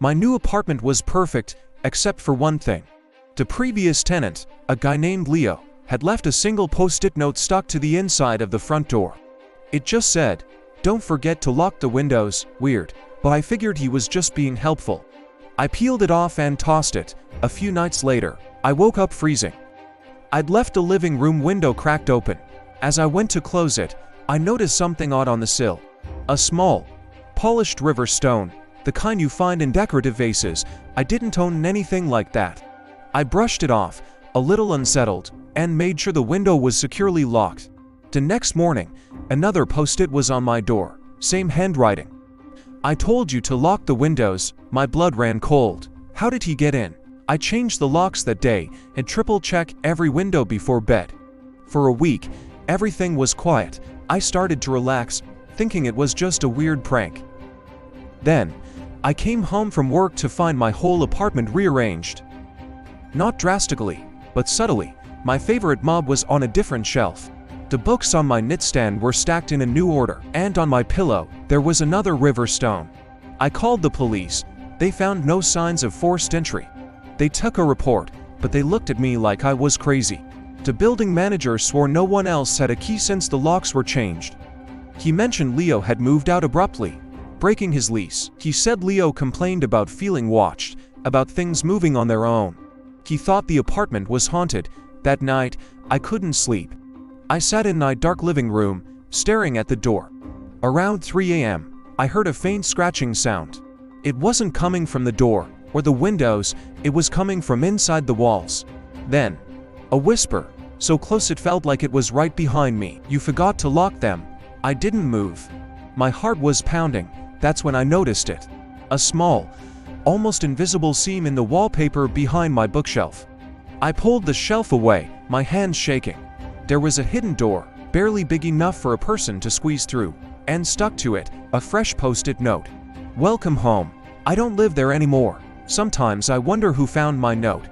My new apartment was perfect, except for one thing. The previous tenant, a guy named Leo, had left a single post-it note stuck to the inside of the front door. It just said, "Don't forget to lock the windows." Weird, but I figured he was just being helpful. I peeled it off and tossed it. A few nights later, I woke up freezing. I'd left the living room window cracked open. As I went to close it, I noticed something odd on the sill. A small, polished river stone, the kind you find in decorative vases. I didn't own anything like that. I brushed it off, a little unsettled, and made sure the window was securely locked. The next morning, another post-it was on my door, same handwriting. "I told you to lock the windows." My blood ran cold. How did he get in? I changed the locks that day and triple-checked every window before bed. For a week, everything was quiet. I started to relax, thinking it was just a weird prank. Then, I came home from work to find my whole apartment rearranged. Not drastically, but subtly. My favorite mug was on a different shelf. The books on my nightstand were stacked in a new order, and on my pillow, there was another river stone. I called the police. They found no signs of forced entry. They took a report, but they looked at me like I was crazy. The building manager swore no one else had a key since the locks were changed. He mentioned Leo had moved out abruptly, breaking his lease. He said Leo complained about feeling watched, about things moving on their own. He thought the apartment was haunted. That night, I couldn't sleep. I sat in my dark living room, staring at the door. Around 3 a.m., I heard a faint scratching sound. It wasn't coming from the door or the windows, it was coming from inside the walls. Then, a whisper, so close it felt like it was right behind me. "You forgot to lock them." I didn't move. My heart was pounding. That's when I noticed it. A small, almost invisible seam in the wallpaper behind my bookshelf. I pulled the shelf away, my hands shaking. There was a hidden door, barely big enough for a person to squeeze through, and stuck to it, a fresh post-it note. "Welcome home. I don't live there anymore." Sometimes I wonder who found my note.